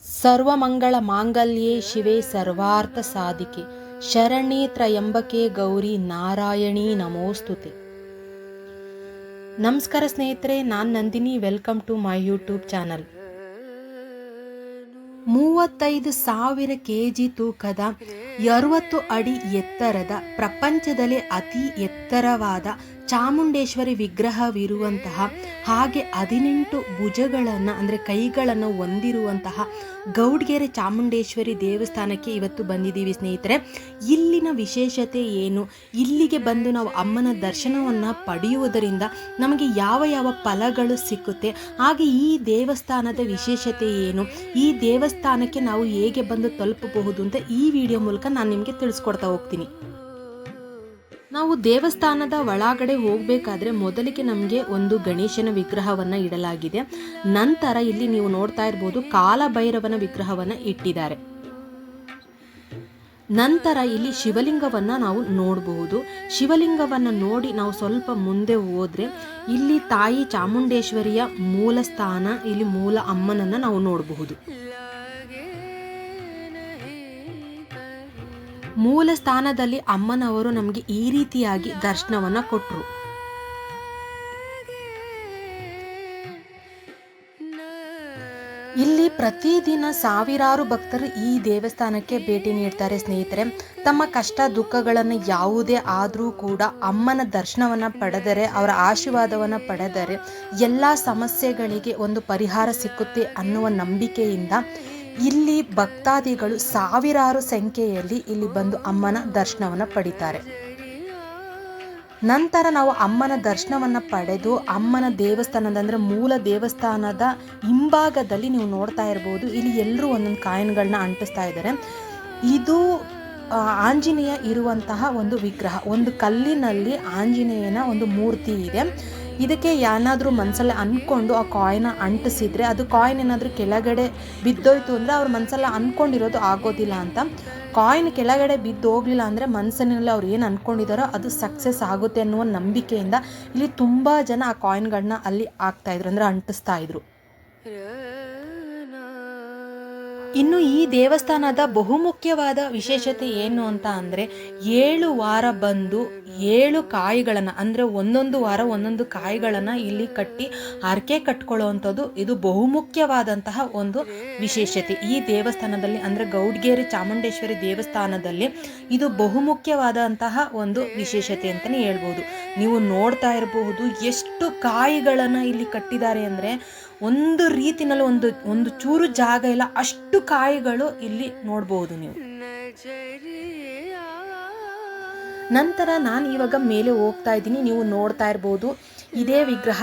ಸರ್ವಮಂಗಳ ಮಾಂಗಲ್ಯೆ ಶಿವೆ ಸರ್ವಾರ್ಥ ಸಾಧಿಕೆ ಶರಣಿ ತ್ರಯಂಬಕೆ ಗೌರಿ ನಾರಾಯಣಿ ನಮೋಸ್ತುತೆ. ನಮಸ್ಕಾರ ಸ್ನೇಹಿತರೆ, ನಾನು Nandini. Welcome to my YouTube channel. 35,000 kg ತೂಕದ 60 ಅಡಿ ಎತ್ತರದ ಪ್ರಪಂಚದಲ್ಲಿ ಅತಿ ಎತ್ತರವಾದ ಚಾಮುಂಡೇಶ್ವರಿ ವಿಗ್ರಹವಿರುವಂತಹ, ಹಾಗೆ 18 ಭುಜಗಳನ್ನು ಅಂದರೆ ಕೈಗಳನ್ನು ಹೊಂದಿರುವಂತಹ ಗೌಡ್ಗೆರೆ ಚಾಮುಂಡೇಶ್ವರಿ ದೇವಸ್ಥಾನಕ್ಕೆ ಇವತ್ತು ಬಂದಿದ್ದೀವಿ ಸ್ನೇಹಿತರೆ. ಇಲ್ಲಿನ ವಿಶೇಷತೆ ಏನು, ಇಲ್ಲಿಗೆ ಬಂದು ನಾವು ಅಮ್ಮನ ದರ್ಶನವನ್ನು ಪಡೆಯುವುದರಿಂದ ನಮಗೆ ಯಾವ ಯಾವ ಫಲಗಳು ಸಿಕ್ಕುತ್ತೆ, ಹಾಗೆ ಈ ದೇವಸ್ಥಾನದ ವಿಶೇಷತೆ ಏನು, ಈ ದೇವಸ್ಥಾನಕ್ಕೆ ನಾವು ಹೇಗೆ ಬಂದು ತಲುಪಬಹುದು ಅಂತ ಈ ವಿಡಿಯೋ ಮೂಲಕ ನಾನು ನಿಮಗೆ ತಿಳಿಸ್ಕೊಡ್ತಾ ಹೋಗ್ತೀನಿ. ನಾವು ದೇವಸ್ಥಾನದ ಒಳಗಡೆ ಹೋಗಬೇಕಾದ್ರೆ ಮೊದಲಿಗೆ ನಮಗೆ ಒಂದು ಗಣೇಶನ ವಿಗ್ರಹವನ್ನು ಇಡಲಾಗಿದೆ. ನಂತರ ಇಲ್ಲಿ ನೀವು ನೋಡ್ತಾ ಇರ್ಬೋದು ಕಾಲಭೈರವನ ವಿಗ್ರಹವನ್ನು ಇಟ್ಟಿದ್ದಾರೆ. ನಂತರ ಇಲ್ಲಿ ಶಿವಲಿಂಗವನ್ನು ನಾವು ನೋಡಬಹುದು. ಶಿವಲಿಂಗವನ್ನು ನೋಡಿ ನಾವು ಸ್ವಲ್ಪ ಮುಂದೆ ಹೋದರೆ ಇಲ್ಲಿ ತಾಯಿ ಚಾಮುಂಡೇಶ್ವರಿಯ ಮೂಲ ಸ್ಥಾನ, ಇಲ್ಲಿ ಮೂಲ ಅಮ್ಮನನ್ನು ನಾವು ನೋಡಬಹುದು. ಮೂಲ ಸ್ಥಾನದಲ್ಲಿ ಅಮ್ಮನವರು ನಮಗೆ ಈ ರೀತಿಯಾಗಿ ದರ್ಶನವನ್ನು ಕೊಟ್ಟರು. ಇಲ್ಲಿ ಪ್ರತಿದಿನ ಸಾವಿರಾರು ಭಕ್ತರು ಈ ದೇವಸ್ಥಾನಕ್ಕೆ ಭೇಟಿ ನೀಡ್ತಾರೆ ಸ್ನೇಹಿತರೆ. ತಮ್ಮ ಕಷ್ಟ ದುಃಖಗಳನ್ನು ಯಾವುದೇ ಆದರೂ ಕೂಡ ಅಮ್ಮನ ದರ್ಶನವನ್ನು ಪಡೆದರೆ, ಅವರ ಆಶೀರ್ವಾದವನ್ನು ಪಡೆದರೆ ಎಲ್ಲ ಸಮಸ್ಯೆಗಳಿಗೆ ಒಂದು ಪರಿಹಾರ ಸಿಕ್ಕುತ್ತೆ ಅನ್ನುವ ನಂಬಿಕೆಯಿಂದ ಇಲ್ಲಿ ಭಕ್ತಾದಿಗಳು ಸಾವಿರಾರು ಸಂಖ್ಯೆಯಲ್ಲಿ ಇಲ್ಲಿ ಬಂದು ಅಮ್ಮನ ದರ್ಶನವನ್ನು ಪಡಿತಾರೆ. ನಂತರ ನಾವು ಅಮ್ಮನ ದರ್ಶನವನ್ನು ಪಡೆದು ಅಮ್ಮನ ದೇವಸ್ಥಾನದ ಅಂದರೆ ಮೂಲ ದೇವಸ್ಥಾನದ ಹಿಂಭಾಗದಲ್ಲಿ ನೀವು ನೋಡ್ತಾ ಇರ್ಬೋದು, ಇಲ್ಲಿ ಎಲ್ಲರೂ ಒಂದೊಂದು ಕಾಯಿನ್ಗಳನ್ನ ಅಂಟಿಸ್ತಾ ಇದ್ದಾರೆ. ಇದು ಆಂಜನೇಯ ಇರುವಂತಹ ಒಂದು ವಿಗ್ರಹ, ಒಂದು ಕಲ್ಲಿನಲ್ಲಿ ಆಂಜನೇಯನ ಒಂದು ಮೂರ್ತಿ ಇದೆ. ಇದಕ್ಕೆ ಏನಾದರೂ ಮನಸ್ಸಲ್ಲಿ ಅಂದ್ಕೊಂಡು ಆ ಕಾಯಿನ ಅಂಟಿಸಿದ್ರೆ, ಅದು ಕಾಯಿನ್ ಏನಾದರೂ ಕೆಳಗಡೆ ಬಿದ್ದೋಯ್ತು ಅಂದರೆ ಅವ್ರ ಮನಸ್ಸಲ್ಲಿ ಅಂದ್ಕೊಂಡಿರೋದು ಆಗೋದಿಲ್ಲ ಅಂತ. ಕಾಯಿನ್ ಕೆಳಗಡೆ ಬಿದ್ದು ಹೋಗಲಿಲ್ಲ ಅಂದರೆ ಮನಸ್ಸಿನಲ್ಲಿ ಅವ್ರು ಏನು ಅಂದ್ಕೊಂಡಿದ್ದಾರೋ ಅದು ಸಕ್ಸಸ್ ಆಗುತ್ತೆ ಅನ್ನುವ ನಂಬಿಕೆಯಿಂದ ಇಲ್ಲಿ ತುಂಬ ಜನ ಆ ಕಾಯಿನ್ಗಳನ್ನ ಅಲ್ಲಿ ಹಾಕ್ತಾಯಿದ್ರು, ಅಂದರೆ ಅಂಟಿಸ್ತಾ ಇದ್ರು. ಇನ್ನು ಈ ದೇವಸ್ಥಾನದ ಬಹುಮುಖ್ಯವಾದ ವಿಶೇಷತೆ ಏನು ಅಂತ ಅಂದರೆ 7 ವಾರ ಬಂದು 7 ಕಾಯಿಗಳನ್ನು ಅಂದರೆ ಒಂದೊಂದು ವಾರ ಒಂದೊಂದು ಕಾಯಿಗಳನ್ನು ಇಲ್ಲಿ ಕಟ್ಟಿ ಹರಕೆ ಕಟ್ಕೊಳ್ಳುವಂಥದ್ದು ಇದು ಬಹುಮುಖ್ಯವಾದಂತಹ ಒಂದು ವಿಶೇಷತೆ ಈ ದೇವಸ್ಥಾನದಲ್ಲಿ, ಅಂದರೆ ಗೌಡ್ಗೆರೆ ಚಾಮುಂಡೇಶ್ವರಿ ದೇವಸ್ಥಾನದಲ್ಲಿ ಇದು ಬಹುಮುಖ್ಯವಾದಂತಹ ಒಂದು ವಿಶೇಷತೆ ಅಂತಲೇ ಹೇಳ್ಬೋದು. ನೀವು ನೋಡ್ತಾ ಇರಬಹುದು ಎಷ್ಟು ಕಾಯಿಗಳನ್ನು ಇಲ್ಲಿ ಕಟ್ಟಿದ್ದಾರೆ ಅಂದರೆ ಒಂದು ರೀತಿನಲ್ಲಿ ಒಂದು ಚೂರು ಜಾಗ ಇಲ್ಲ, ಅಷ್ಟು ಕಾಯಿಗಳು ಇಲ್ಲಿ ನೋಡಬಹುದು ನೀವು. ನಂತರ ನಾನು ಇವಾಗ ಮೇಲೆ ಹೋಗ್ತಾ ಇದ್ದೀನಿ, ನೀವು ನೋಡ್ತಾ ಇರ್ಬೋದು ಇದೇ ವಿಗ್ರಹ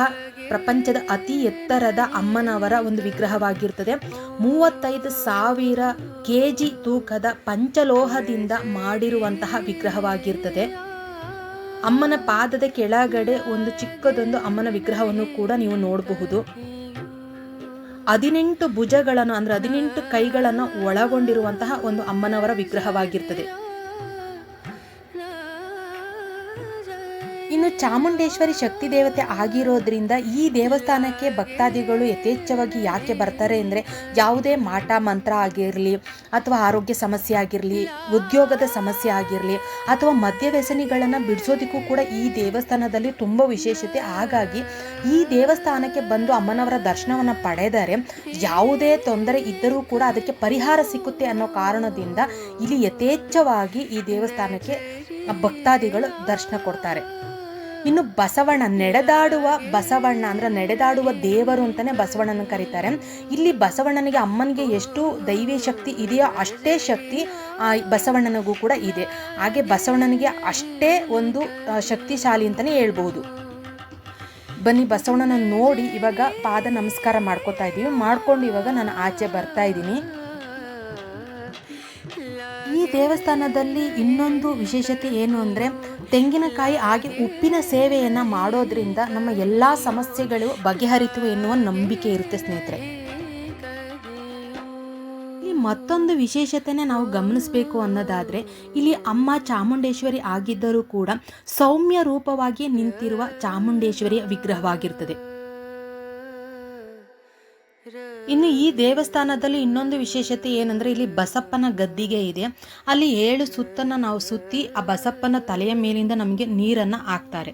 ಪ್ರಪಂಚದ ಅತಿ ಎತ್ತರದ ಅಮ್ಮನವರ ಒಂದು ವಿಗ್ರಹವಾಗಿರ್ತದೆ. 35,000 kg ತೂಕದ ಪಂಚಲೋಹದಿಂದ ಮಾಡಿರುವಂತಹ ವಿಗ್ರಹವಾಗಿರ್ತದೆ. ಅಮ್ಮನ ಪಾದದ ಕೆಳಗಡೆ ಒಂದು ಚಿಕ್ಕದೊಂದು ಅಮ್ಮನ ವಿಗ್ರಹವನ್ನು ಕೂಡ ನೀವು ನೋಡಬಹುದು. 18 ಭುಜಗಳನ್ನು ಅಂದರೆ 18 ಕೈಗಳನ್ನು ಒಳಗೊಂಡಿರುವಂತಹ ಒಂದು ಅಮ್ಮನವರ ವಿಗ್ರಹವಾಗಿರ್ತದೆ. ಇನ್ನು ಚಾಮುಂಡೇಶ್ವರಿ ಶಕ್ತಿ ದೇವತೆ ಆಗಿರೋದ್ರಿಂದ ಈ ದೇವಸ್ಥಾನಕ್ಕೆ ಭಕ್ತಾದಿಗಳು ಯಥೇಚ್ಛವಾಗಿ ಯಾಕೆ ಬರ್ತಾರೆ ಅಂದರೆ, ಯಾವುದೇ ಮಾಟ ಮಂತ್ರ ಆಗಿರಲಿ ಅಥವಾ ಆರೋಗ್ಯ ಸಮಸ್ಯೆ ಆಗಿರಲಿ, ಉದ್ಯೋಗದ ಸಮಸ್ಯೆ ಆಗಿರಲಿ ಅಥವಾ ಮದ್ಯ ವ್ಯಸನಿಗಳನ್ನು ಬಿಡಿಸೋದಕ್ಕೂ ಕೂಡ ಈ ದೇವಸ್ಥಾನದಲ್ಲಿ ತುಂಬ ವಿಶೇಷತೆ. ಹಾಗಾಗಿ ಈ ದೇವಸ್ಥಾನಕ್ಕೆ ಬಂದು ಅಮ್ಮನವರ ದರ್ಶನವನ್ನು ಪಡೆದರೆ ಯಾವುದೇ ತೊಂದರೆ ಇದ್ದರೂ ಕೂಡ ಅದಕ್ಕೆ ಪರಿಹಾರ ಸಿಕ್ಕುತ್ತೆ ಅನ್ನೋ ಕಾರಣದಿಂದ ಇಲ್ಲಿ ಯಥೇಚ್ಛವಾಗಿ ಈ ದೇವಸ್ಥಾನಕ್ಕೆ ಭಕ್ತಾದಿಗಳು ದರ್ಶನ ಕೊಡ್ತಾರೆ. ಇನ್ನು ಬಸವಣ್ಣ, ನಡೆದಾಡುವ ಬಸವಣ್ಣ ಅಂದರೆ ನಡೆದಾಡುವ ದೇವರು ಅಂತಲೇ ಬಸವಣ್ಣನ ಕರೀತಾರೆ. ಇಲ್ಲಿ ಬಸವಣ್ಣನಿಗೆ ಅಮ್ಮನಿಗೆ ಎಷ್ಟು ದೈವಿ ಶಕ್ತಿ ಇದೆಯೋ ಅಷ್ಟೇ ಶಕ್ತಿ ಬಸವಣ್ಣನಿಗೂ ಕೂಡ ಇದೆ. ಹಾಗೆ ಬಸವಣ್ಣನಿಗೆ ಅಷ್ಟೇ ಒಂದು ಶಕ್ತಿಶಾಲಿ ಅಂತಲೇ ಹೇಳ್ಬೋದು. ಬನ್ನಿ ಬಸವಣ್ಣನ ನೋಡಿ ಇವಾಗ ಪಾದ ನಮಸ್ಕಾರ ಮಾಡ್ಕೋತಾ ಇದ್ದೀವಿ. ಮಾಡ್ಕೊಂಡು ಇವಾಗ ನಾನು ಆಚೆ ಬರ್ತಾ ಇದ್ದೀನಿ. ಈ ದೇವಸ್ಥಾನದಲ್ಲಿ ಇನ್ನೊಂದು ವಿಶೇಷತೆ ಏನು ಅಂದರೆ, ತೆಂಗಿನಕಾಯಿ ಹಾಗೆ ಉಪ್ಪಿನ ಸೇವೆಯನ್ನು ಮಾಡೋದ್ರಿಂದ ನಮ್ಮ ಎಲ್ಲ ಸಮಸ್ಯೆಗಳು ಬಗೆಹರಿತವೆ ಎನ್ನುವ ನಂಬಿಕೆ ಇರುತ್ತೆ ಸ್ನೇಹಿತರೆ. ಈ ಮತ್ತೊಂದು ವಿಶೇಷತೆನೇ ನಾವು ಗಮನಿಸಬೇಕು ಅನ್ನೋದಾದರೆ, ಇಲ್ಲಿ ಅಮ್ಮ ಚಾಮುಂಡೇಶ್ವರಿ ಆಗಿದ್ದರೂ ಕೂಡ ಸೌಮ್ಯ ರೂಪವಾಗಿ ನಿಂತಿರುವ ಚಾಮುಂಡೇಶ್ವರಿಯ ವಿಗ್ರಹವಾಗಿರ್ತದೆ. ಇನ್ನು ಈ ದೇವಸ್ಥಾನದಲ್ಲಿ ಇನ್ನೊಂದು ವಿಶೇಷತೆ ಏನಂದರೆ, ಇಲ್ಲಿ ಬಸಪ್ಪನ ಗದ್ದಿಗೆ ಇದೆ. ಅಲ್ಲಿ 7 ಸುತ್ತನ್ನು ನಾವು ಸುತ್ತಿ ಆ ಬಸಪ್ಪನ ತಲೆಯ ಮೇಲಿಂದ ನಮಗೆ ನೀರನ್ನು ಹಾಕ್ತಾರೆ.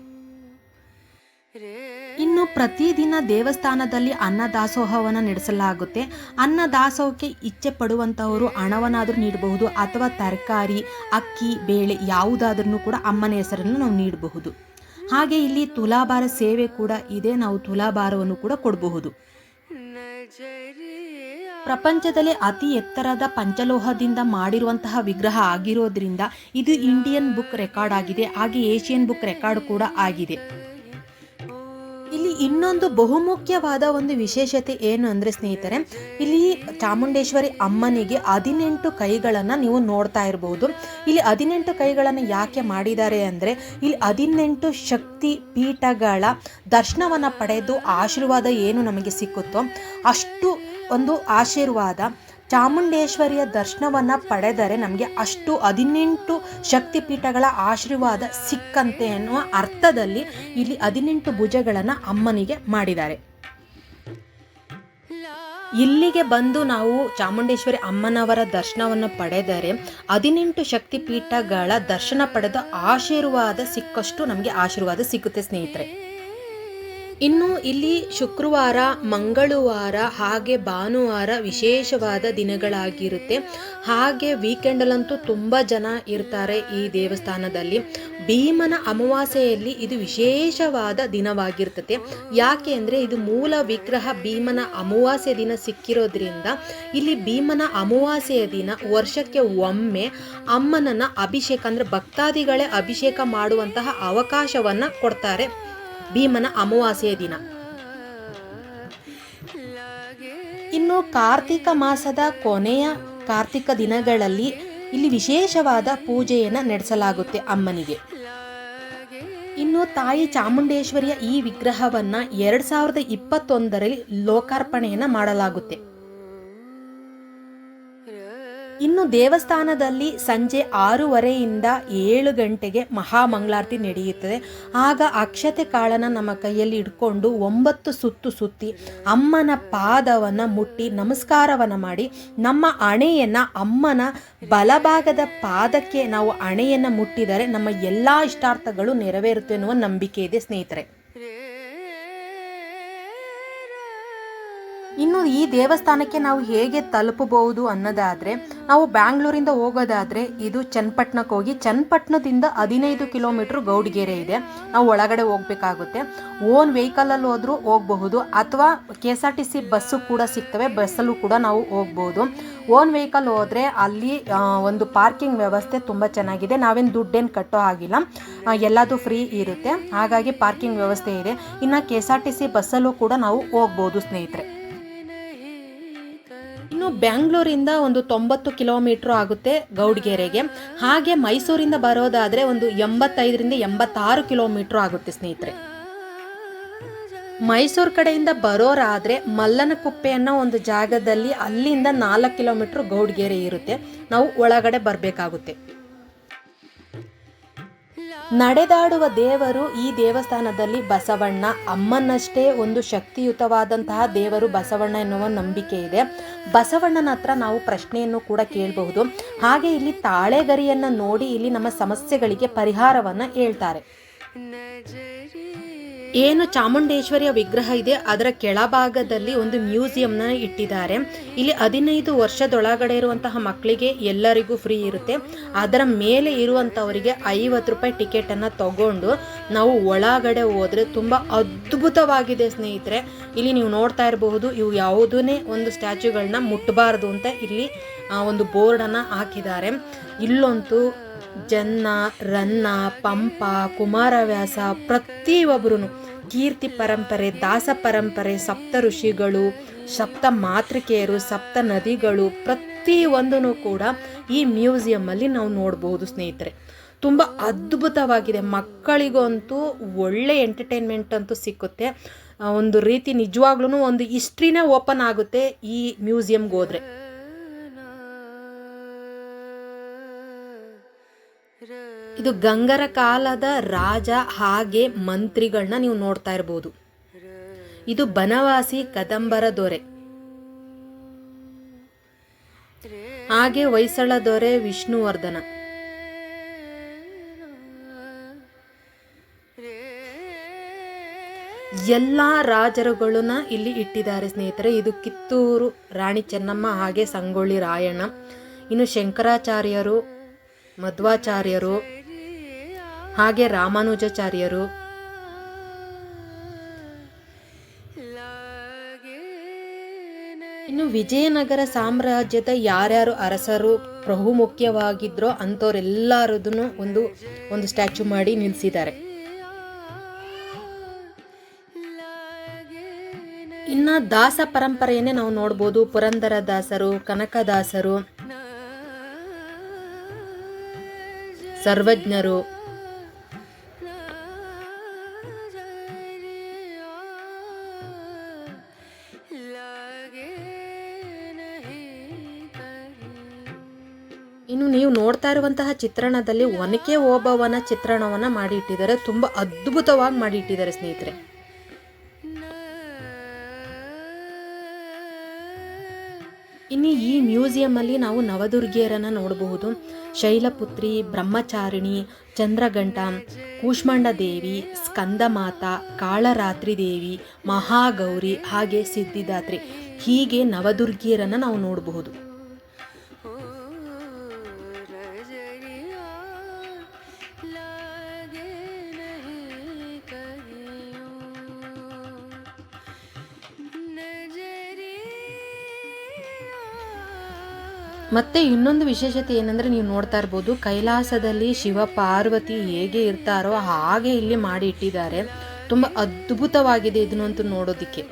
ಇನ್ನು ಪ್ರತಿದಿನ ದೇವಸ್ಥಾನದಲ್ಲಿ ಅನ್ನದಾಸೋಹವನ್ನು ನಡೆಸಲಾಗುತ್ತೆ. ಅನ್ನದಾಸೋಹಕ್ಕೆ ಇಚ್ಛೆ ಪಡುವಂತಹವರು ಹಣವನ್ನಾದರೂ ನೀಡಬಹುದು, ಅಥವಾ ತರಕಾರಿ, ಅಕ್ಕಿ, ಬೇಳೆ ಯಾವುದಾದ್ರೂ ಕೂಡ ಅಮ್ಮನ ಹೆಸರನ್ನು ನಾವು ನೀಡಬಹುದು. ಹಾಗೆ ಇಲ್ಲಿ ತುಲಾಭಾರ ಸೇವೆ ಕೂಡ ಇದೆ. ನಾವು ತುಲಾಭಾರವನ್ನು ಕೂಡ ಕೊಡಬಹುದು. ಪ್ರಪಂಚದಲ್ಲಿ ಅತಿ ಎತ್ತರದ ಪಂಚಲೋಹದಿಂದ ಮಾಡಿರುವಂತಹ ವಿಗ್ರಹ ಆಗಿರೋದ್ರಿಂದ ಇದು ಇಂಡಿಯನ್ ಬುಕ್ ರೆಕಾರ್ಡ್ ಆಗಿದೆ, ಹಾಗೆ ಏಷಿಯನ್ ಬುಕ್ ರೆಕಾರ್ಡ್ ಕೂಡ ಆಗಿದೆ. ಇಲ್ಲಿ ಇನ್ನೊಂದು ಬಹುಮುಖ್ಯವಾದ ಒಂದು ವಿಶೇಷತೆ ಏನು ಅಂದರೆ ಸ್ನೇಹಿತರೆ, ಇಲ್ಲಿ ಚಾಮುಂಡೇಶ್ವರಿ ಅಮ್ಮನಿಗೆ 18 ಕೈಗಳನ್ನು ನೀವು ನೋಡ್ತಾ ಇರಬಹುದು. ಇಲ್ಲಿ 18 ಕೈಗಳನ್ನು ಯಾಕೆ ಮಾಡಿದ್ದಾರೆ ಅಂದರೆ, ಇಲ್ಲಿ 18 ಶಕ್ತಿ ಪೀಠಗಳ ದರ್ಶನವನ್ನು ಪಡೆದು ಆಶೀರ್ವಾದ ಏನು ನಮಗೆ ಸಿಕ್ಕುತ್ತೋ ಅಷ್ಟು ಒಂದು ಆಶೀರ್ವಾದ, ಚಾಮುಂಡೇಶ್ವರಿಯ ದರ್ಶನವನ್ನು ಪಡೆದರೆ ನಮಗೆ ಅಷ್ಟು 18 ಶಕ್ತಿಪೀಠಗಳ ಆಶೀರ್ವಾದ ಸಿಕ್ಕಂತೆ ಎನ್ನುವ ಅರ್ಥದಲ್ಲಿ ಇಲ್ಲಿ 18 ಭುಜಗಳನ್ನು ಅಮ್ಮನಿಗೆ ಮಾಡಿದ್ದಾರೆ. ಇಲ್ಲಿಗೆ ಬಂದು ನಾವು ಚಾಮುಂಡೇಶ್ವರಿ ಅಮ್ಮನವರ ದರ್ಶನವನ್ನು ಪಡೆದರೆ 18 ಶಕ್ತಿಪೀಠಗಳ ದರ್ಶನ ಪಡೆದ ಆಶೀರ್ವಾದ ಸಿಕ್ಕಷ್ಟು ನಮಗೆ ಆಶೀರ್ವಾದ ಸಿಗುತ್ತೆ ಸ್ನೇಹಿತರೆ. ಇನ್ನು ಇಲ್ಲಿ ಶುಕ್ರವಾರ, ಮಂಗಳವಾರ ಹಾಗೆ ಭಾನುವಾರ ವಿಶೇಷವಾದ ದಿನಗಳಾಗಿರುತ್ತೆ. ಹಾಗೆ ವೀಕೆಂಡಲ್ಲಂತೂ ತುಂಬ ಜನ ಇರ್ತಾರೆ ಈ ದೇವಸ್ಥಾನದಲ್ಲಿ. ಭೀಮನ ಅಮಾವಾಸ್ಯೆಯಲ್ಲಿ ಇದು ವಿಶೇಷವಾದ ದಿನವಾಗಿರ್ತದೆ. ಯಾಕೆ ಅಂದರೆ ಇದು ಮೂಲ ವಿಗ್ರಹ ಭೀಮನ ಅಮಾವಾಸ್ಯೆ ದಿನ ಸಿಕ್ಕಿರೋದ್ರಿಂದ ಇಲ್ಲಿ ಭೀಮನ ಅಮಾವಾಸ್ಯೆಯ ದಿನ ವರ್ಷಕ್ಕೆ ಒಮ್ಮೆ ಅಮ್ಮನನ್ನು ಅಭಿಷೇಕ ಅಂದರೆ ಭಕ್ತಾದಿಗಳೇ ಅಭಿಷೇಕ ಮಾಡುವಂತಹ ಅವಕಾಶವನ್ನು ಕೊಡ್ತಾರೆ ಭೀಮನ ಅಮಾವಾಸ್ಯೆಯ ದಿನ. ಇನ್ನು ಕಾರ್ತಿಕ ಮಾಸದ ಕೊನೆಯ ಕಾರ್ತಿಕ ದಿನಗಳಲ್ಲಿ ಇಲ್ಲಿ ವಿಶೇಷವಾದ ಪೂಜೆಯನ್ನು ನಡೆಸಲಾಗುತ್ತೆ ಅಮ್ಮನಿಗೆ. ಇನ್ನು ತಾಯಿ ಚಾಮುಂಡೇಶ್ವರಿಯ ಈ ವಿಗ್ರಹವನ್ನು 2021ರಲ್ಲಿ ಲೋಕಾರ್ಪಣೆಯನ್ನು ಮಾಡಲಾಗುತ್ತೆ. ಇನ್ನು ದೇವಸ್ಥಾನದಲ್ಲಿ ಸಂಜೆ 6:30ಯಿಂದ 7 ಗಂಟೆಗೆ ಮಹಾಮಂಗಳಾರತಿ ನಡೆಯುತ್ತದೆ. ಆಗ ಅಕ್ಷತೆ ಕಾಳನ್ನು ನಮ್ಮ ಕೈಯಲ್ಲಿ ಇಟ್ಕೊಂಡು 9 ಸುತ್ತು ಸುತ್ತಿ ಅಮ್ಮನ ಪಾದವನ್ನು ಮುಟ್ಟಿ ನಮಸ್ಕಾರವನ್ನು ಮಾಡಿ ನಮ್ಮ ಹಣೆಯನ್ನು ಅಮ್ಮನ ಬಲಭಾಗದ ಪಾದಕ್ಕೆ ನಾವು ಹಣೆಯನ್ನು ಮುಟ್ಟಿದರೆ ನಮ್ಮ ಎಲ್ಲ ಇಷ್ಟಾರ್ಥಗಳು ನೆರವೇರುತ್ತೆ ಎನ್ನುವ ನಂಬಿಕೆ ಇದೆ ಸ್ನೇಹಿತರೆ. ಇನ್ನು ಈ ದೇವಸ್ಥಾನಕ್ಕೆ ನಾವು ಹೇಗೆ ತಲುಪಬಹುದು ಅನ್ನೋದಾದರೆ, ನಾವು ಬ್ಯಾಂಗ್ಳೂರಿಂದ ಹೋಗೋದಾದರೆ ಇದು ಚನ್ನಪಟ್ಟಣಕ್ಕೆ ಹೋಗಿ ಚನ್ನಪಟ್ಟಣದಿಂದ 15 ಕಿಲೋಮೀಟ್ರ್ ಗೌಡಗೆರೆ ಇದೆ. ನಾವು ಒಳಗಡೆ ಹೋಗಬೇಕಾಗುತ್ತೆ. ಓನ್ ವೆಹಿಕಲಲ್ಲಿ ಹೋದರೂ ಹೋಗಬಹುದು, ಅಥವಾ KSRTC ಬಸ್ಸು ಕೂಡ ಸಿಗ್ತವೆ, ಬಸ್ಸಲ್ಲೂ ಕೂಡ ನಾವು ಹೋಗ್ಬೋದು. ಓನ್ ವೆಹಿಕಲ್ ಹೋದರೆ ಅಲ್ಲಿ ಒಂದು ಪಾರ್ಕಿಂಗ್ ವ್ಯವಸ್ಥೆ ತುಂಬ ಚೆನ್ನಾಗಿದೆ. ನಾವೇನು ದುಡ್ಡೇನು ಕಟ್ಟೋ ಆಗಿಲ್ಲ, ಎಲ್ಲದೂ ಫ್ರೀ ಇರುತ್ತೆ. ಹಾಗಾಗಿ ಪಾರ್ಕಿಂಗ್ ವ್ಯವಸ್ಥೆ ಇದೆ. ಇನ್ನು KSRTC ಬಸ್ಸಲ್ಲೂ ಕೂಡ ನಾವು ಹೋಗ್ಬೋದು ಸ್ನೇಹಿತರೆ. ಇನ್ನು ಬ್ಯಾಂಗ್ಳೂರಿಂದ ಒಂದು 90 ಕಿಲೋಮೀಟ್ರ್ ಆಗುತ್ತೆ ಗೌಡಗೆರೆಗೆ. ಹಾಗೆ ಮೈಸೂರಿಂದ ಬರೋದಾದರೆ ಒಂದು 85ರಿಂದ 86 ಕಿಲೋಮೀಟ್ರ್ ಆಗುತ್ತೆ ಸ್ನೇಹಿತರೆ. ಮೈಸೂರು ಕಡೆಯಿಂದ ಬರೋರಾದರೆ ಮಲ್ಲನಕುಪ್ಪೆ ಅನ್ನೋ ಒಂದು ಜಾಗದಲ್ಲಿ ಅಲ್ಲಿಂದ 4 ಕಿಲೋಮೀಟ್ರ್ ಗೌಡಗೆರೆ ಇರುತ್ತೆ. ನಾವು ಒಳಗಡೆ ಬರಬೇಕಾಗುತ್ತೆ. ನಡೆದಾಡುವ ದೇವರು ಈ ದೇವಸ್ಥಾನದಲ್ಲಿ ಬಸವಣ್ಣ. ಅಮ್ಮನಷ್ಟೇ ಒಂದು ಶಕ್ತಿಯುತವಾದಂತಹ ದೇವರು ಬಸವಣ್ಣ ಎನ್ನುವ ನಂಬಿಕೆ ಇದೆ. ಬಸವಣ್ಣನ ಹತ್ರ ನಾವು ಪ್ರಶ್ನೆಯನ್ನು ಕೂಡ ಕೇಳಬಹುದು. ಹಾಗೆ ಇಲ್ಲಿ ತಾಳೆಗರಿಯನ್ನು ನೋಡಿ ಇಲ್ಲಿ ನಮ್ಮ ಸಮಸ್ಯೆಗಳಿಗೆ ಪರಿಹಾರವನ್ನು ಹೇಳ್ತಾರೆ. ಏನು ಚಾಮುಂಡೇಶ್ವರಿಯ ವಿಗ್ರಹ ಇದೆ ಅದರ ಕೆಳಭಾಗದಲ್ಲಿ ಒಂದು ಮ್ಯೂಸಿಯಂನ ಇಟ್ಟಿದ್ದಾರೆ. ಇಲ್ಲಿ 15 ವರ್ಷದೊಳಗಡೆ ಇರುವಂತಹ ಮಕ್ಕಳಿಗೆ ಎಲ್ಲರಿಗೂ ಫ್ರೀ ಇರುತ್ತೆ. ಅದರ ಮೇಲೆ ಇರುವಂಥವರಿಗೆ 50 ರೂಪಾಯಿ ಟಿಕೆಟನ್ನು ತಗೊಂಡು ನಾವು ಒಳಗಡೆ ಹೋದರೆ ತುಂಬ ಅದ್ಭುತವಾಗಿದೆ ಸ್ನೇಹಿತರೆ. ಇಲ್ಲಿ ನೀವು ನೋಡ್ತಾ ಇರಬಹುದು, ಇವು ಯಾವುದನ್ನೇ ಒಂದು ಸ್ಟ್ಯಾಚ್ಯೂಗಳನ್ನ ಮುಟ್ಟಬಾರ್ದು ಅಂತ ಇಲ್ಲಿ ಒಂದು ಬೋರ್ಡನ್ನು ಹಾಕಿದ್ದಾರೆ. ಇಲ್ಲಂತೂ ಜನ್ನ, ರನ್ನ, ಪಂಪ, ಕುಮಾರವ್ಯಾಸ ಪ್ರತಿಯೊಬ್ಬರೂ ಕೀರ್ತಿ ಪರಂಪರೆ, ದಾಸ ಪರಂಪರೆ, ಸಪ್ತ ಋಷಿಗಳು, ಸಪ್ತ ಮಾತೃಕೆಯರು, ಸಪ್ತ ನದಿಗಳು ಪ್ರತಿಯೊಂದೂ ಕೂಡ ಈ ಮ್ಯೂಸಿಯಮ್ಮಲ್ಲಿ ನಾವು ನೋಡ್ಬೋದು ಸ್ನೇಹಿತರೆ. ತುಂಬ ಅದ್ಭುತವಾಗಿದೆ. ಮಕ್ಕಳಿಗಂತೂ ಒಳ್ಳೆ ಎಂಟರ್ಟೈನ್ಮೆಂಟ್ ಅಂತೂ ಸಿಕ್ಕುತ್ತೆ. ಒಂದು ರೀತಿ ನಿಜವಾಗ್ಲೂ ಒಂದು ಹಿಸ್ಟ್ರಿನೇ ಓಪನ್ ಆಗುತ್ತೆ ಈ ಮ್ಯೂಸಿಯಮ್ಗೆ ಹೋದರೆ. ಇದು ಗಂಗರ ಕಾಲದ ರಾಜ ಹಾಗೆ ಮಂತ್ರಿಗಳನ್ನ ನೀವು ನೋಡ್ತಾ ಇರ್ಬೋದು. ಇದು ಬನವಾಸಿ ಕದಂಬರ ದೊರೆ. ಹಾಗೆ ಹೊಯ್ಸಳ ದೊರೆ ವಿಷ್ಣುವರ್ಧನ. ಎಲ್ಲ ರಾಜರುಗಳನ್ನ ಇಲ್ಲಿ ಇಟ್ಟಿದ್ದಾರೆ ಸ್ನೇಹಿತರೆ. ಇದು ಕಿತ್ತೂರು ರಾಣಿ ಚೆನ್ನಮ್ಮ, ಹಾಗೆ ಸಂಗೊಳ್ಳಿ ರಾಯಣ್ಣ, ಇನ್ನು ಶಂಕರಾಚಾರ್ಯರು, ಮಧ್ವಾಚಾರ್ಯರು, ಹಾಗೆ ರಾಮಾನುಜಾಚಾರ್ಯರು, ಇನ್ನು ವಿಜಯನಗರ ಸಾಮ್ರಾಜ್ಯದ ಯಾರ್ಯಾರು ಅರಸರು ಬಹುಮುಖ್ಯವಾಗಿದ್ರೋ ಅಂಥವ್ರೆಲ್ಲರದನ್ನು ಒಂದು ಸ್ಟ್ಯಾಚ್ಯೂ ಮಾಡಿ ನಿಲ್ಲಿಸಿದ್ದಾರೆ. ಇನ್ನು ದಾಸ ಪರಂಪರೆಯನ್ನೇ ನಾವು ನೋಡ್ಬೋದು. ಪುರಂದರ ದಾಸರು, ಕನಕದಾಸರು, ಸರ್ವಜ್ಞರು, ಇನ್ನು ನೀವು ನೋಡ್ತಾ ಇರುವಂತಹ ಚಿತ್ರಣದಲ್ಲಿ ಒನಕೆ ಓಬವ್ವನ ಚಿತ್ರಣವನ್ನ ಮಾಡಿ ಇಟ್ಟಿದ್ದಾರೆ. ತುಂಬಾ ಅದ್ಭುತವಾಗಿ ಮಾಡಿ ಇಟ್ಟಿದ್ದಾರೆ ಸ್ನೇಹಿತರೆ. ಇನ್ನು ಈ ಮ್ಯೂಸಿಯಂ ಅಲ್ಲಿ ನಾವು ನವದುರ್ಗಿಯರನ್ನ ನೋಡಬಹುದು. ಶೈಲಪುತ್ರಿ, ಬ್ರಹ್ಮಚಾರಿಣಿ, ಚಂದ್ರಘಂಟ, ಕೂಷ್ಮಾಂಡ ದೇವಿ, ಸ್ಕಂದಮಾತಾ, ಕಾಳರಾತ್ರಿ ದೇವಿ, ಮಹಾಗೌರಿ, ಹಾಗೆ ಸಿದ್ಧಿದಾತ್ರಿ, ಹೀಗೆ ನವದುರ್ಗಿಯರನ್ನ ನಾವು ನೋಡಬಹುದು. ಮತ್ತೆ ಇನ್ನೊಂದು ವಿಶೇಷತೆ ಏನಂದ್ರೆ, ನೀವು ನೋಡ್ತಾ ಇರ್ಬೋದು, ಕೈಲಾಸದಲ್ಲಿ ಶಿವ ಪಾರ್ವತಿ ಹೇಗೆ ಇರ್ತಾರೋ ಹಾಗೆ ಇಲ್ಲಿ ಮಾಡಿ ಇಟ್ಟಿದ್ದಾರೆ. ತುಂಬಾ ಅದ್ಭುತವಾಗಿದೆ ಇದನ್ನಂತೂ ನೋಡೋದಿಕ್ಕೆ.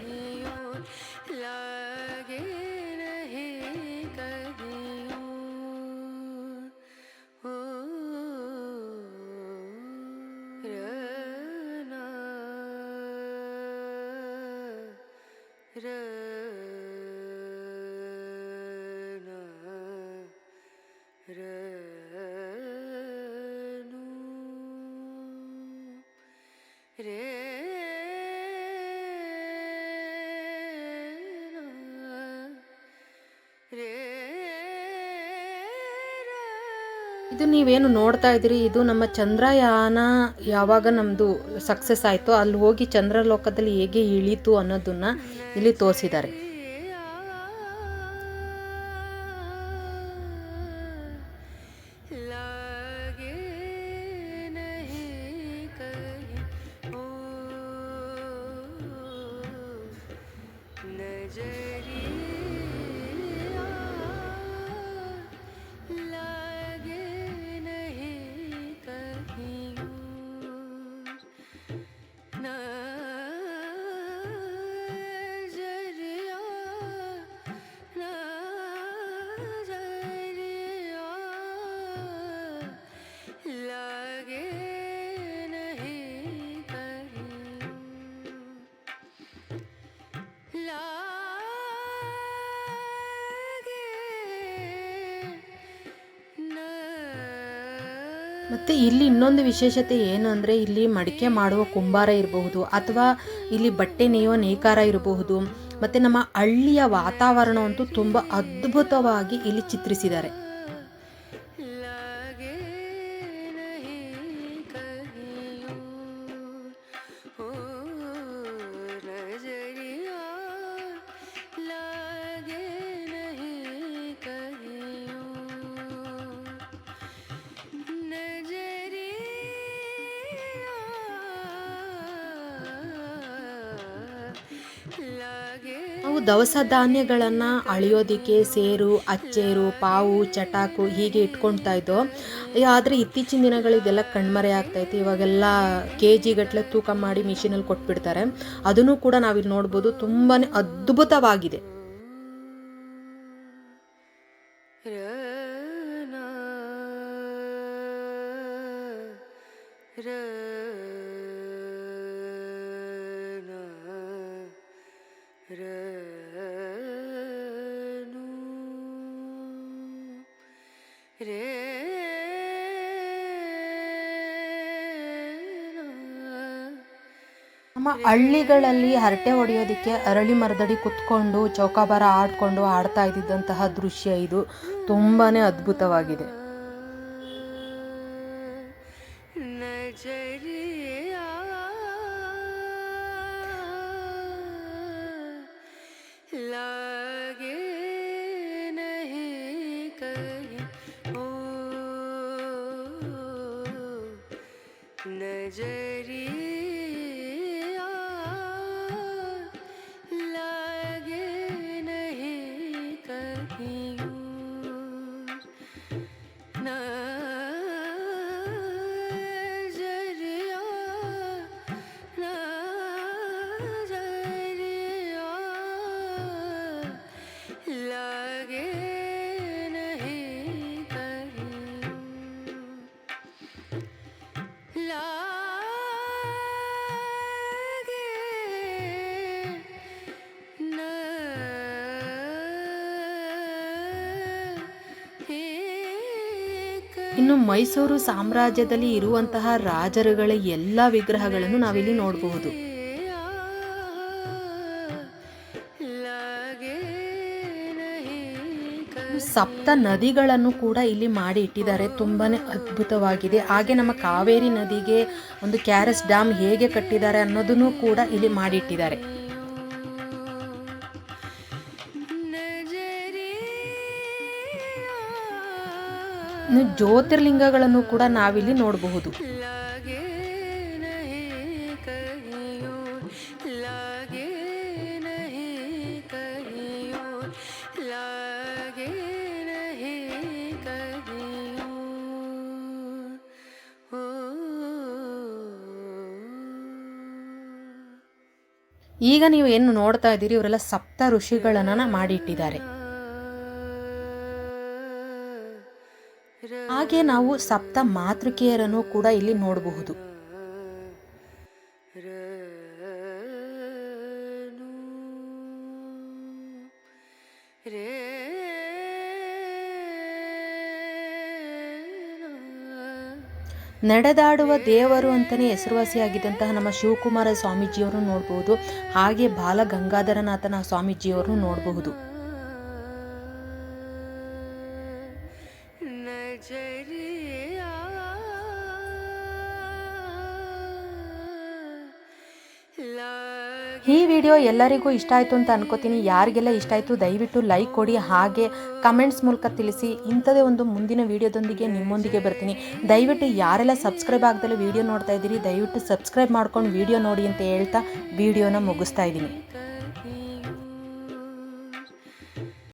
ಇದು ನೀವೇನು ನೋಡ್ತಾ ಇದ್ದೀರಿ, ಇದು ನಮ್ಮ ಚಂದ್ರಯಾನ ಯಾವಾಗ ನಮ್ಮದು ಸಕ್ಸಸ್ ಆಯಿತೋ ಅಲ್ಲಿ ಹೋಗಿ ಚಂದ್ರಲೋಕದಲ್ಲಿ ಹೇಗೆ ಇಳೀತು ಅನ್ನೋದನ್ನ ಇಲ್ಲಿ ತೋರಿಸಿದ್ದಾರೆ. ಮತ್ತು ಇಲ್ಲಿ ಇನ್ನೊಂದು ವಿಶೇಷತೆ ಏನು ಅಂದರೆ, ಇಲ್ಲಿ ಮಡಿಕೆ ಮಾಡುವ ಕುಂಬಾರ ಇರಬಹುದು, ಅಥವಾ ಇಲ್ಲಿ ಬಟ್ಟೆ ನೇಯುವ ನೇಕಾರ ಇರಬಹುದು. ಮತ್ತು ನಮ್ಮ ಹಳ್ಳಿಯ ವಾತಾವರಣವಂತೂ ತುಂಬ ಅದ್ಭುತವಾಗಿ ಇಲ್ಲಿ ಚಿತ್ರಿಸಿದ್ದಾರೆ. ನಾವು ದವಸ ಧಾನ್ಯಗಳನ್ನು ಅಳೆಯೋದಕ್ಕೆ ಸೇರು, ಅಚ್ಚೇರು, ಪಾವು, ಚಟಾಕು ಹೀಗೆ ಇಟ್ಕೊಳ್ತಾ ಇದ್ದೋ. ಆದರೆ ಇತ್ತೀಚಿನ ದಿನಗಳು ಇದೆಲ್ಲ ಕಣ್ಮರೆ ಆಗ್ತಾಯಿತ್ತು. ಇವಾಗೆಲ್ಲ KG ಗಟ್ಟಲೆ ತೂಕ ಮಾಡಿ ಮಿಷಿನಲ್ಲಿ ಕೊಟ್ಬಿಡ್ತಾರೆ. ಅದನ್ನು ಕೂಡ ನಾವಿಲ್ಲಿ ನೋಡ್ಬೋದು, ತುಂಬಾ ಅದ್ಭುತವಾಗಿದೆ. ನಮ್ಮ ಹಳ್ಳಿಗಳಲ್ಲಿ ಹರಟೆ ಹೊಡೆಯೋದಕ್ಕೆ ಅರಳಿ ಮರದಡಿ ಕುತ್ಕೊಂಡು ಚೌಕಾಬಾರ ಆಡ್ಕೊಂಡು ಆಡ್ತಾ ಇದ್ದಿದ್ದಂತಹ ದೃಶ್ಯ ಇದು. ತುಂಬಾ ಅದ್ಭುತವಾಗಿದೆ. ಇನ್ನು ಮೈಸೂರು ಸಾಮ್ರಾಜ್ಯದಲ್ಲಿ ಇರುವಂತಹ ರಾಜರುಗಳ ಎಲ್ಲ ವಿಗ್ರಹಗಳನ್ನು ನಾವಿಲ್ಲಿ ನೋಡಬಹುದು. ಸಪ್ತ ನದಿಗಳನ್ನು ಕೂಡ ಇಲ್ಲಿ ಮಾಡಿ ಇಟ್ಟಿದ್ದಾರೆ. ತುಂಬಾನೇ ಅದ್ಭುತವಾಗಿದೆ. ಹಾಗೆ ನಮ್ಮ ಕಾವೇರಿ ನದಿಗೆ ಒಂದು KRS ಡ್ಯಾಮ್ ಹೇಗೆ ಕಟ್ಟಿದ್ದಾರೆ ಅನ್ನೋದನ್ನು ಕೂಡ ಇಲ್ಲಿ ಮಾಡಿ ಇಟ್ಟಿದ್ದಾರೆ. ಜ್ಯೋತಿರ್ಲಿಂಗಗಳನ್ನು ಕೂಡ ನಾವಿಲ್ಲಿ ನೋಡಬಹುದು. ಈಗ ನೀವು ಏನು ನೋಡ್ತಾ ಇದ್ದೀರಿ, ಇವರೆಲ್ಲ ಸಪ್ತ ಋಷಿಗಳನ್ನ ಮಾಡಿಟ್ಟಿದ್ದಾರೆ. ಹಾಗೆ ನಾವು ಸಪ್ತ ಮಾತೃಕೆಯರನ್ನು ಕೂಡ ಇಲ್ಲಿ ನೋಡಬಹುದು. ನಡೆದಾಡುವ ದೇವರು ಅಂತಲೇ ಹೆಸರುವಾಸಿಯಾಗಿದ್ದಂತಹ ನಮ್ಮ ಶಿವಕುಮಾರ ಸ್ವಾಮೀಜಿಯವರು ನೋಡಬಹುದು. ಹಾಗೆ ಬಾಲಗಂಗಾಧರನಾಥನ ಸ್ವಾಮೀಜಿಯವರು ನೋಡಬಹುದು. ಈ ವಿಡಿಯೋ ಎಲ್ಲರಿಗೂ ಇಷ್ಟ ಆಯಿತು ಅಂತ ಅನ್ಕೋತೀನಿ. ಯಾರಿಗೆಲ್ಲ ಇಷ್ಟ ಆಯಿತು ದಯವಿಟ್ಟು ಲೈಕ್ ಕೊಡಿ, ಹಾಗೆ ಕಮೆಂಟ್ಸ್ ಮೂಲಕ ತಿಳಿಸಿ. ಇಂಥದೇ ಒಂದು ಮುಂದಿನ ವಿಡಿಯೋದೊಂದಿಗೆ ನಿಮ್ಮೊಂದಿಗೆ ಬರ್ತೀನಿ. ದಯವಿಟ್ಟು ಯಾರೆಲ್ಲ ಸಬ್ಸ್ಕ್ರೈಬ್ ಆಗದಲ್ಲೇ ವಿಡಿಯೋ ನೋಡ್ತಾ ಇದ್ದೀರಿ, ದಯವಿಟ್ಟು ಸಬ್ಸ್ಕ್ರೈಬ್ ಮಾಡ್ಕೊಂಡು ವಿಡಿಯೋ ನೋಡಿ ಅಂತ ಹೇಳ್ತಾ ವಿಡಿಯೋನ ಮುಗಿಸ್ತಾ ಇದ್ದೀನಿ.